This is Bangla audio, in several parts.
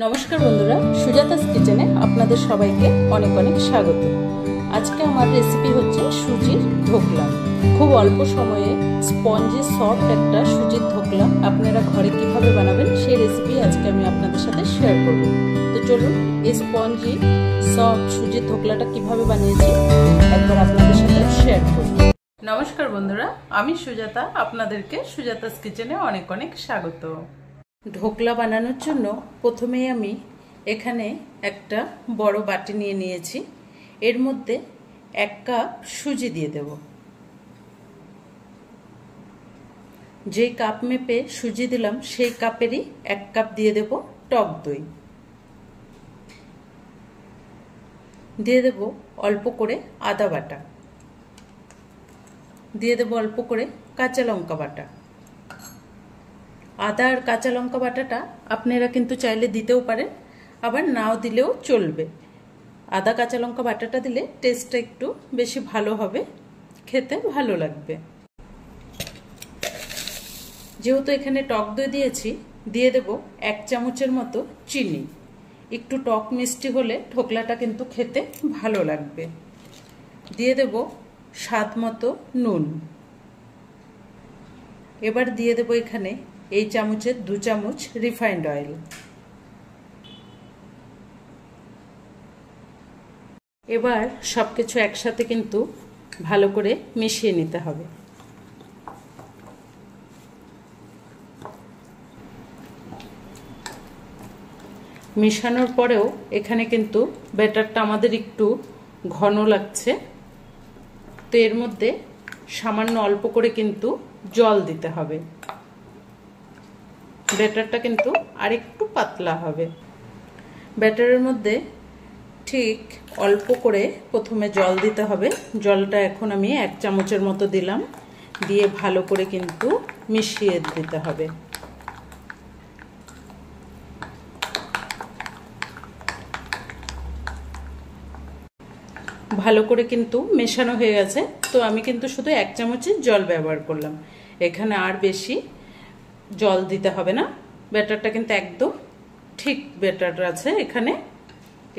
নমস্কার বন্ধুরা, সুজাতাস কিচেনে আপনাদের সবাইকে অনেক অনেক স্বাগত। আজকে আমার রেসিপি হচ্ছে সুজির ধোকলা। খুব অল্প সময়ে স্পঞ্জি সফট একটা সুজির ধোকলা আপনারা ঘরে কিভাবে বানাবেন সেই রেসিপি আজকে আমি আপনাদের সাথে শেয়ার করব। তো চলুন এই স্পঞ্জি সফট সুজির ধোকলাটা কিভাবে বানিয়েছি একবার আপনাদের সাথে শেয়ার করব। নমস্কার বন্ধুরা, আমি সুজাতা, আপনাদেরকে সুজাতাস কিচেনে অনেক অনেক স্বাগত। ধোকলা বানানোর জন্য প্রথমেই আমি এখানে একটা বড় বাটি নিয়ে নিয়েছি। এর মধ্যে 1 কাপ সুজি দিয়ে দেব। যে কাপ মেপে সুজি দিলাম সেই কাপেরই 1 কাপ দিয়ে দেব টক দই। দিয়ে দেব অল্প করে আদা বাটা। দিয়ে দেব অল্প করে কাঁচা লঙ্কা বাটা। আদা আর কাঁচা লঙ্কা বাটাটা আপনারা কিন্তু চাইলে দিতেও পারেন, আবার নাও দিলেও চলবে। আদা কাঁচা লঙ্কা বাটাটা দিলে টেস্টটা একটু বেশি ভালো হবে, খেতে ভালো লাগবে। যেহেতু এখানে টক দই দিয়েছি, দিয়ে দেব 1 চামচের মতো চিনি। একটু টক মিষ্টি হলে ধোকলাটা কিন্তু খেতে ভালো লাগবে। দিয়ে দেব স্বাদ মতো নুন। এবার দিয়ে দেব এখানে এই চামচের 2 চামচ রিফাইন্ড অয়েল। এবার সবকিছু একসাথে কিন্তু ভালো করে মিশিয়ে নিতে হবে। মেশানোর পরেও এখানে কিন্তু ব্যাটারটা আমাদের একটু ঘন লাগছে, তো এর মধ্যে সামান্য অল্প করে কিন্তু জল দিতে হবে। ব্যাটারটা কিন্তু আরেকটু পাতলা হবে। ব্যাটারের মধ্যে ঠিক অল্প করে প্রথমে জল দিতে হবে। জলটা এখন আমি 1 চামচের মতো দিলাম, দিয়ে ভালো করে কিন্তু মিশিয়ে দিতে হবে। ভালো করে কিন্তু মেশানো হয়ে গেছে, তো আমি কিন্তু শুধু 1 চামচের জল ব্যবহার করলাম। এখানে আর বেশি জল দিতে হবে না। ব্যাটারটা কিন্তু একদম ঠিক ব্যাটার আছে এখানে।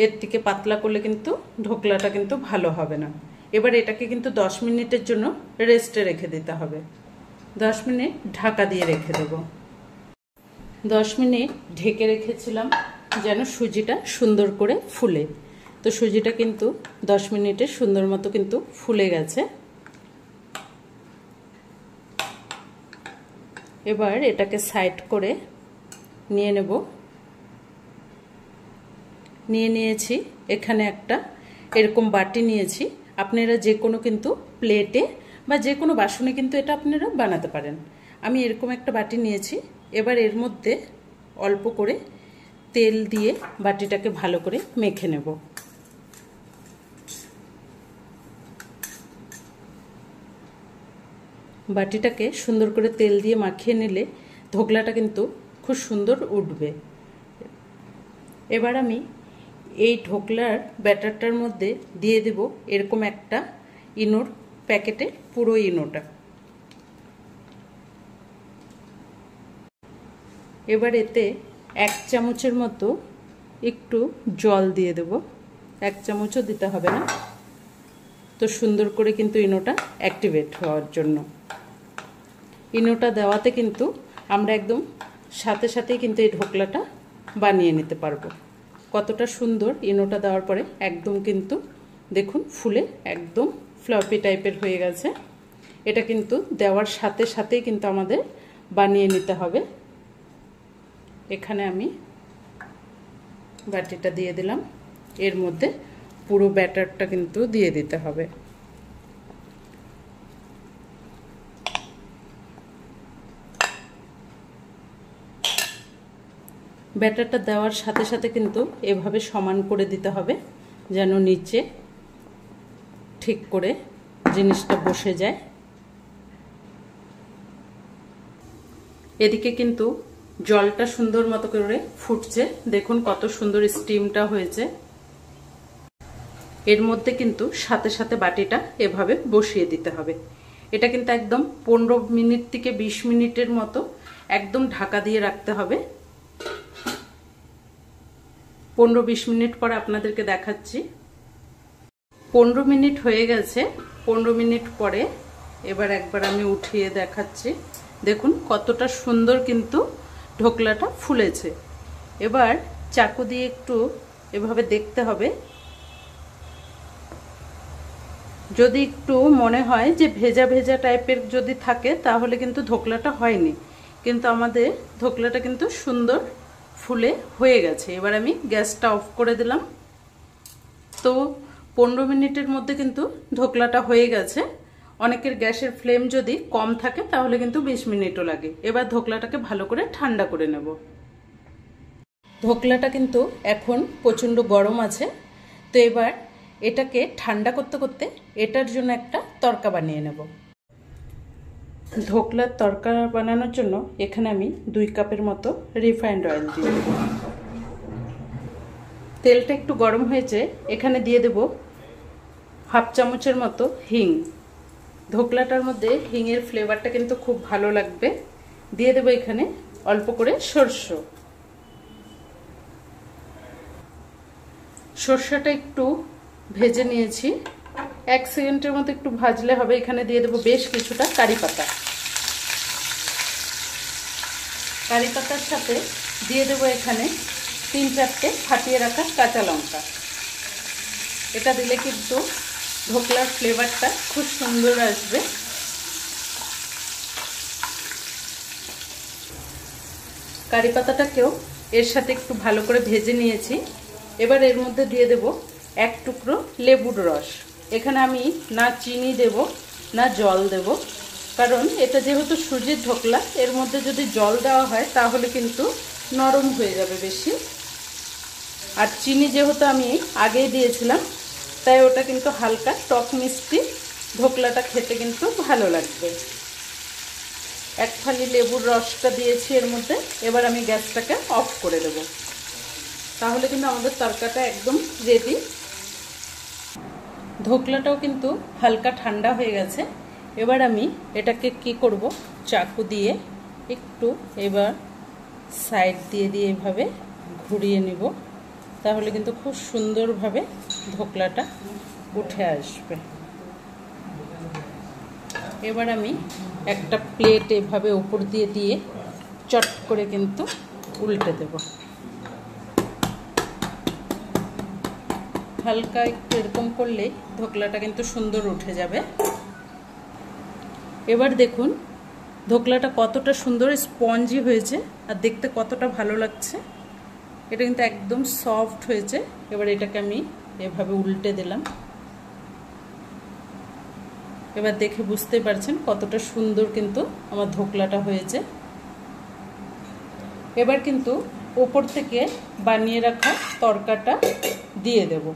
এর থেকে পাতলা করলে কিন্তু ধোকলাটা কিন্তু ভালো হবে না। এবার এটাকে কিন্তু 10 মিনিটের জন্য রেস্টে রেখে দিতে হবে। 10 মিনিট ঢাকা দিয়ে রেখে দেব। 10 মিনিট ঢেকে রেখেছিলাম যেন সুজিটা সুন্দর করে ফুলে। তো সুজিটা কিন্তু 10 মিনিটে সুন্দর মতো কিন্তু ফুলে গেছে। এবার এটাকে সাইড করে নিয়ে নেব। নিয়েছি এখানে একটা এরকম বাটি নিয়েছি। আপনারা যে কোনো কিন্তু প্লেটে বা যে কোনো বাসনে কিন্তু এটা আপনারা বানাতে পারেন। আমি এরকম একটা বাটি নিয়েছি। এবার এর মধ্যে অল্প করে তেল দিয়ে বাটিটাকে ভালো করে মেখে নেব। বাটিটাকে সুন্দর করে তেল দিয়ে মাখিয়ে নিলে ধোকলাটা কিন্তু খুব সুন্দর উঠবে। এবার আমি এই ধোকলার ব্যাটারটার মধ্যে দিয়ে দেব এরকম একটা ইনোর প্যাকেটে পুরো ইনোটা। এবার এতে 1 চামচের মতো একটু জল দিয়ে দেব। 1 চামচও দিতে হবে না, তো সুন্দর করে কিন্তু ইনোটা অ্যাক্টিভেট হওয়ার জন্য। ইনোটা দেওয়াতে কিন্তু আমরা একদম সাথে সাথেই কিন্তু এই ধোকলাটা বানিয়ে নিতে পারবো। কতটা সুন্দর ইনোটা দেওয়ার পরে একদম কিন্তু দেখুন ফুলে একদম ফ্লপি টাইপের হয়ে গেছে। এটা কিন্তু দেওয়ার সাথে সাথেই কিন্তু আমাদের বানিয়ে নিতে হবে। এখানে আমি বাটিটা দিয়ে দিলাম। এর মধ্যে পুরো ব্যাটারটা কিন্তু দিয়ে দিতে হবে। ব্যাটারটা দেওয়ার সাথে সাথে কিন্তু এভাবে সমান করে দিতে হবে যেন নিচে ঠিক করে জিনিসটা বসে যায়। এদিকে কিন্তু জলটা সুন্দর মতো করে ফুটছে। দেখুন কত সুন্দর স্টিমটা হয়েছে। এর মধ্যে কিন্তু সাথে সাথে বাটিটা এভাবে বসিয়ে দিতে হবে। এটা কিন্তু একদম 15 মিনিট থেকে 20 মিনিটের মতো একদম ঢাকা দিয়ে রাখতে হবে। 15-20 মিনিট পর আপনাদেরকে দেখাচ্ছি। 15 মিনিট হয়ে গেছে। 15 মিনিট পরে এবার একবার আমি উঠিয়ে দেখাচ্ছি। দেখুন কতটা সুন্দর কিন্তু ঢোকলাটা ফুলেছে। এবার চাকু দিয়ে একটু এভাবে দেখতে হবে। যদি একটু মনে হয় যে ভেজা ভেজা টাইপের যদি থাকে তাহলে কিন্তু ঢোকলাটা হয়নি, কিন্তু আমাদের ঢোকলাটা কিন্তু সুন্দর ফুলে হয়ে গেছে। এবার আমি গ্যাসটা অফ করে দিলাম। তো 15 মিনিটের মধ্যে কিন্তু ঢোকলাটা হয়ে গেছে। অনেকের গ্যাসের ফ্লেম যদি কম থাকে তাহলে কিন্তু 20 মিনিটও লাগে। এবার ঢোকলাটাকে ভালো করে ঠান্ডা করে নেব। ঢোকলাটা কিন্তু এখন প্রচণ্ড গরম আছে। তো এবার এটাকে ঠান্ডা করতে করতে এটার জন্য একটা তরকা বানিয়ে নেব। ঢোকলার তরকা বানানোর জন্য এখানে আমি 2 কাপের মতো রিফাইন্ড অয়েল দিয়ে দেব। তেলটা একটু গরম হয়েছে, এখানে দিয়ে দেব হাফ চামচের মতো হিং। ঢোকলাটার মধ্যে হিংয়ের ফ্লেভারটা কিন্তু খুব ভালো লাগবে। দিয়ে দেব এখানে অল্প করে সরষাটা একটু ভেজে নিয়েছি। 1 সেকেন্ডের মতো একটু ভাজলে হবে। এখানে দিয়ে দেব বেশ কিছুটা কারি পাতা। কারি পাতার সাথে দিয়ে দেব এখানে 3-4টে ফাটিয়ে রাখা কাঁচা লঙ্কা। এটা দিলে কিন্তু ঢোকলার ফ্লেভারটা খুব সুন্দর আসবে। কারি পাতাটাকেও এর সাথে একটু ভালো করে ভেজে নিয়েছি। এবার এর মধ্যে দিয়ে দেব 1 টুকরো লেবুর রস। এখানে আমি না চিনি দেব না জল দেব, কারণ এটা যেহেতু সুজির ঢোকলা, এর মধ্যে যদি জল দেওয়া হয় তাহলে কিন্তু নরম হয়ে যাবে বেশি। আর চিনি যেহেতু আমি আগেই দিয়েছিলাম, তাই ওটা কিন্তু হালকা টক মিষ্টি, ঢোকলাটা খেতে কিন্তু ভালো লাগবে। 1 ফালি লেবুর রসটা দিয়েছি এর মধ্যে। এবার আমি গ্যাসটাকে অফ করে দেব। তাহলে কিন্তু আমাদের তরকাটা একদম রেডি। ঢোকলাটাও কিন্তু হালকা ঠান্ডা হয়ে গেছে। এবার আমি এটাকে কি করব, চাকু দিয়ে একটু এবার সাইড দিয়ে এভাবে ঘুরিয়ে নিব। তাহলে কিন্তু খুব সুন্দরভাবে ঢোকলাটা উঠে আসবে। এবার আমি একটা প্লেট এভাবে উপর দিয়ে চট করে কিন্তু উল্টে দেব। হালকা একটু এরকম করলে ঢোকলাটা কিন্তু সুন্দর উঠে যাবে। এবার দেখুন ঢোকলাটা কতটা সুন্দর স্পঞ্জি হয়েছে আর দেখতে কতটা ভালো লাগছে। এটা কিন্তু একদম সফট হয়েছে। এবার এটাকে আমি এভাবে উল্টে দিলাম। এবার দেখে বুঝতে পারছেন কতটা সুন্দর কিন্তু আমার ঢোকলাটা হয়েছে। এবার কিন্তু উপর থেকে বানিয়ে রাখা তরকাটা দিয়ে দেব।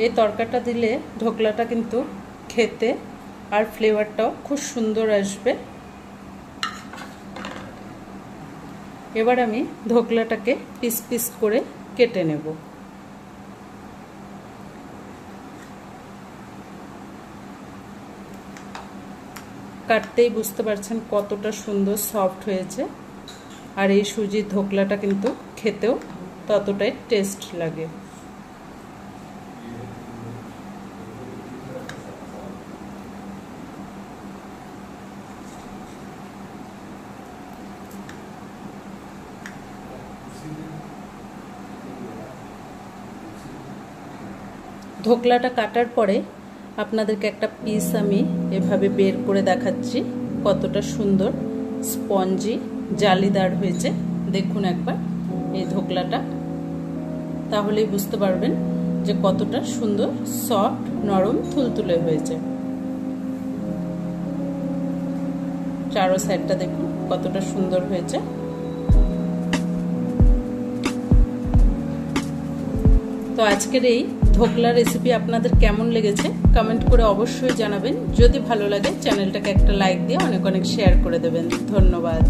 এই তরকাটা দিলে ঢোকলাটা কিন্তু খেতে আর ফ্লেভারটাও খুব সুন্দর আসবে। এবার আমি ঢোকলাটাকে পিস পিস করে কেটে নেব। কাটতেই বুঝতে পারছেন কতটা সুন্দর সফট হয়েছে। আর এই সুজির ঢোকলাটা কিন্তু খেতেও ততটাই টেস্ট লাগে। ঢোকলাটা কাটার পরে আপনাদেরকে একটা পিস আমি এভাবে বের করে দেখাচ্ছি কতটা সুন্দর স্পঞ্জি জালিদার হয়েছে। দেখুন একবার এই ঢোকলাটা, তাহলেই বুঝতে পারবেন যে কতটা সুন্দর সফট নরম তুলতুলে হয়েছে। চারো সাইডটা দেখুন কতটা সুন্দর হয়েছে। তো আজকের এই ঢোকলা রেসিপি আপনাদের কেমন লেগেছে কমেন্ট করে অবশ্যই জানাবেন। যদি ভালো লাগে চ্যানেলটাকে একটা লাইক দিয়ে অনেক অনেক শেয়ার করে দেবেন। ধন্যবাদ।